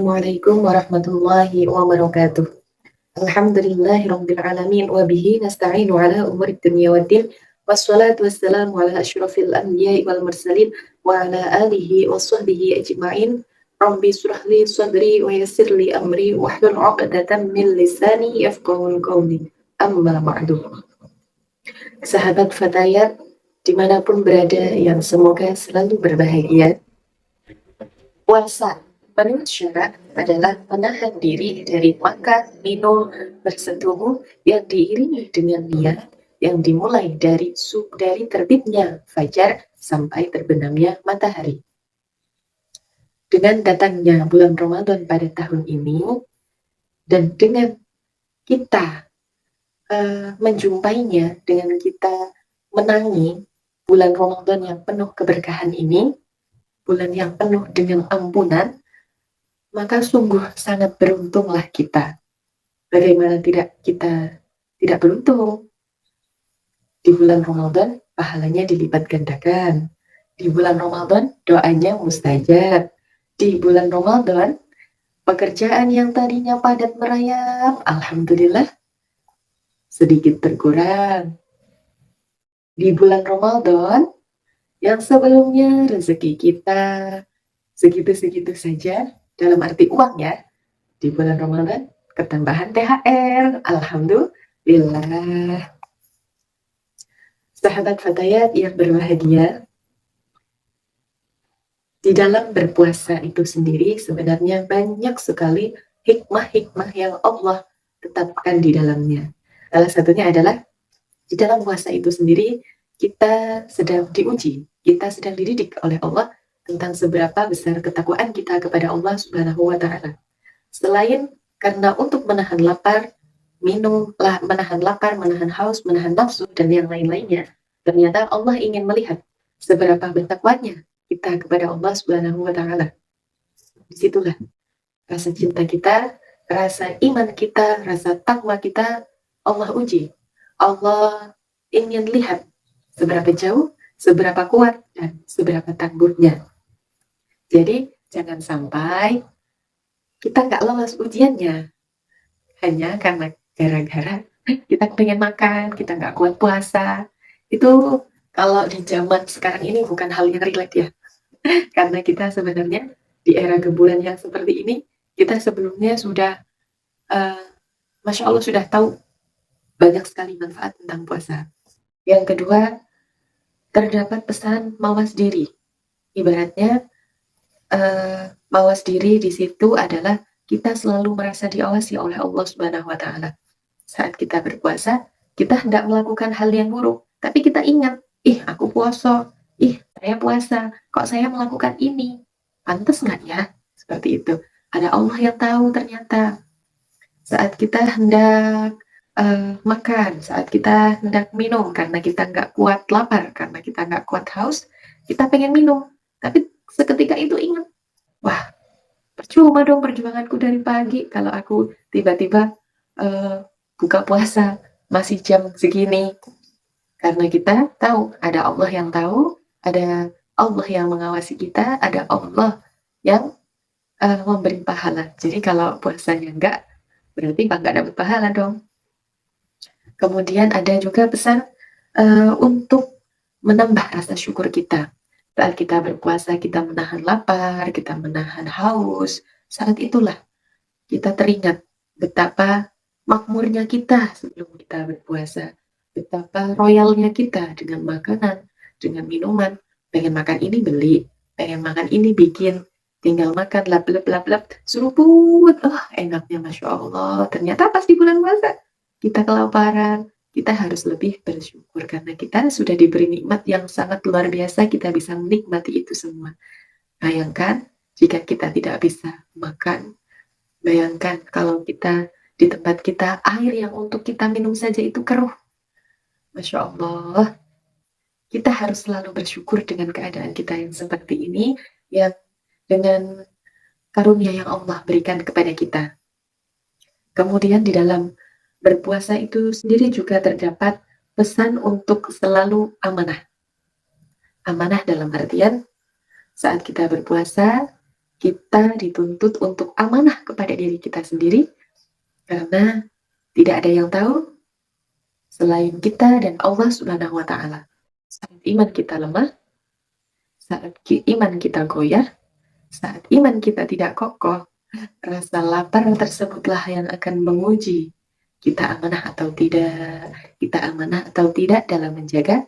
Assalamualaikum warahmatullahi wabarakatuh. Alhamdulillahirabbil alamin wa bihi nasta'inu ala umuri dunya waddin. Wassalatu wassalamu ala asyrafil anbiya'i wal mursalin wa ala alihi wa sahbihi ajma'in. Rabbi shrah li sadri wa yassir li amri wahlul 'uqdatam min lisani yafqahu qawli. Amma ba'du. Sahabat Fatayat dimanapun berada yang semoga selalu berbahagia. Puasa menurut syarak adalah menahan diri dari makan, minum, bersetubuh yang diiringi dengan niat yang dimulai dari terbitnya fajar sampai terbenamnya matahari. Dengan datangnya bulan Ramadan pada tahun ini dan dengan kita menjumpainya, dengan kita menangi bulan Ramadan yang penuh keberkahan ini, bulan yang penuh dengan ampunan, maka sungguh sangat beruntunglah kita. Bagaimana tidak kita tidak beruntung? Di bulan Ramadan pahalanya dilipat gandakan. Di bulan Ramadan doanya mustajab. Di bulan Ramadan pekerjaan yang tadinya padat merayap, alhamdulillah sedikit berkurang. Di bulan Ramadan yang sebelumnya rezeki kita segitu-segitu saja, dalam arti uang ya, di bulan Ramadan ketambahan THR, alhamdulillah. Sahabat Fatayat yang berbahagia, di dalam berpuasa itu sendiri sebenarnya banyak sekali hikmah-hikmah yang Allah tetapkan di dalamnya. Salah satunya adalah di dalam puasa itu sendiri kita sedang diuji, kita sedang dididik oleh Allah tentang seberapa besar ketakwaan kita kepada Allah Subhanahu wa Ta'ala. Selain karena untuk menahan lapar, menahan lapar, menahan haus, menahan nafsu, dan yang lain-lainnya, ternyata Allah ingin melihat seberapa bertakwanya kita kepada Allah Subhanahu wa Ta'ala. Disitulah rasa cinta kita, rasa iman kita, rasa takwa kita, Allah uji. Allah ingin lihat seberapa jauh, seberapa kuat, dan seberapa tangguhnya. Jadi jangan sampai kita nggak lolos ujiannya hanya karena gara-gara kita pengen makan, kita nggak kuat puasa. Itu kalau di zaman sekarang ini bukan hal yang relate ya. Karena kita sebenarnya di era geburan yang seperti ini, kita sebelumnya sudah, Masya Allah sudah tahu banyak sekali manfaat tentang puasa. Yang kedua, terdapat pesan mawas diri. Ibaratnya, mawas diri di situ adalah kita selalu merasa diawasi oleh Allah Subhanahu wa Ta'ala. Saat kita berpuasa, kita hendak melakukan hal yang buruk, tapi kita ingat, aku puasa, saya puasa, kok saya melakukan ini? Pantas nggak ya? Seperti itu. Ada Allah yang tahu ternyata. Saat kita hendak makan, saat kita hendak minum, karena kita nggak kuat lapar, karena kita nggak kuat haus, kita pengen minum. Tapi seketika itu ingat, wah, percuma dong perjuanganku dari pagi kalau aku tiba-tiba buka puasa masih jam segini. Karena kita tahu ada Allah yang tahu, ada Allah yang mengawasi kita, ada Allah yang memberi pahala. Jadi kalau puasanya enggak, berarti nggak dapat pahala dong. Kemudian ada juga pesan untuk menambah rasa syukur kita. Saat kita berpuasa, kita menahan lapar, kita menahan haus. Saat itulah kita teringat betapa makmurnya kita sebelum kita berpuasa. Betapa royalnya kita dengan makanan, dengan minuman. Pengen makan ini beli, pengen makan ini bikin. Tinggal makan, lap, seruput. Enaknya Masya Allah. Ternyata pas di bulan puasa, kita kelaparan. Kita harus lebih bersyukur karena kita sudah diberi nikmat yang sangat luar biasa, kita bisa menikmati itu semua. Bayangkan jika kita tidak bisa makan, bayangkan kalau kita di tempat kita air yang untuk kita minum saja itu keruh. Masya Allah, kita harus selalu bersyukur dengan keadaan kita yang seperti ini, yang dengan karunia yang Allah berikan kepada kita. Kemudian di dalam berpuasa itu sendiri juga terdapat pesan untuk selalu amanah. Amanah dalam artian saat kita berpuasa, kita dituntut untuk amanah kepada diri kita sendiri, karena tidak ada yang tahu selain kita dan Allah Subhanahu wa Ta'ala. Saat iman kita lemah, saat iman kita goyah, saat iman kita tidak kokoh, rasa lapar tersebutlah yang akan menguji kita amanah atau tidak, dalam menjaga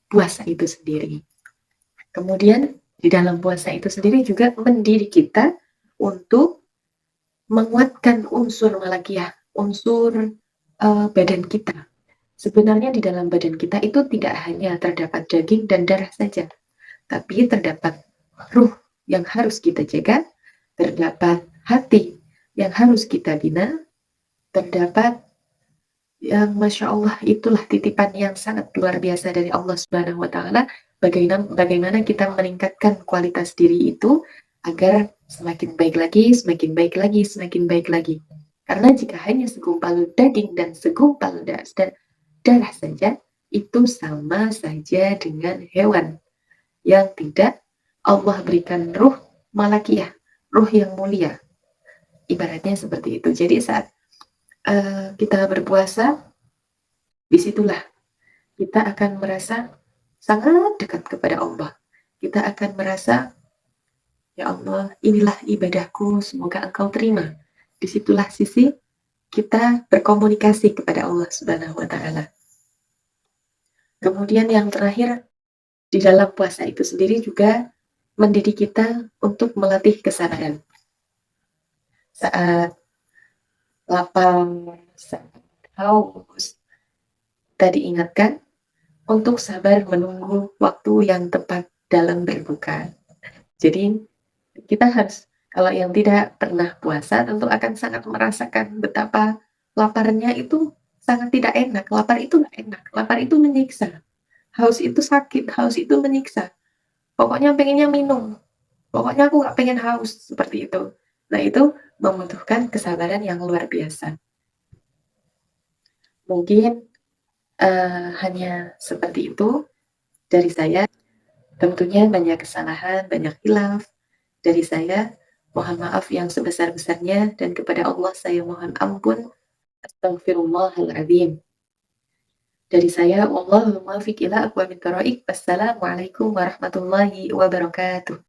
puasa itu sendiri. Kemudian di dalam puasa itu sendiri juga mendidik kita untuk menguatkan unsur malakiyah, unsur badan kita. Sebenarnya di dalam badan kita itu tidak hanya terdapat daging dan darah saja, tapi terdapat ruh yang harus kita jaga, terdapat hati yang harus kita bina, terdapat yang Masya Allah itulah titipan yang sangat luar biasa dari Allah Subhanahu wa Ta'ala. Bagaimana kita meningkatkan kualitas diri itu agar semakin baik lagi, semakin baik lagi, semakin baik lagi. Karena jika hanya segumpal daging dan segumpal darah saja, itu sama saja dengan hewan yang tidak Allah berikan ruh malakiyah, ruh yang mulia. Ibaratnya seperti itu. Jadi saat kita berpuasa, disitulah kita akan merasa sangat dekat kepada Allah. Kita akan merasa, ya Allah, inilah ibadahku, semoga Engkau terima. Disitulah sisi kita berkomunikasi kepada Allah Subhanahu wa Ta'ala. Kemudian yang terakhir, di dalam puasa itu sendiri juga mendidik kita untuk melatih kesabaran. Saat lapar, saat haus, kita diingatkan untuk sabar menunggu waktu yang tepat dalam berbuka. Jadi kita harus, kalau yang tidak pernah puasa tentu akan sangat merasakan betapa laparnya itu sangat tidak enak. Lapar itu nggak enak, lapar itu menyiksa. Haus itu sakit, haus itu menyiksa. Pokoknya pengennya minum, pokoknya aku nggak pengen haus, seperti itu. Nah itu membutuhkan kesabaran yang luar biasa. Mungkin hanya seperti itu dari saya. Tentunya banyak kesalahan, banyak khilaf dari saya. Mohon maaf yang sebesar-besarnya, dan kepada Allah saya mohon ampun. Astaghfirullahaladzim. Dari saya, Wallahul muwaffiq ila aqwamit thoriq. Wassalamualaikum warahmatullahi wabarakatuh.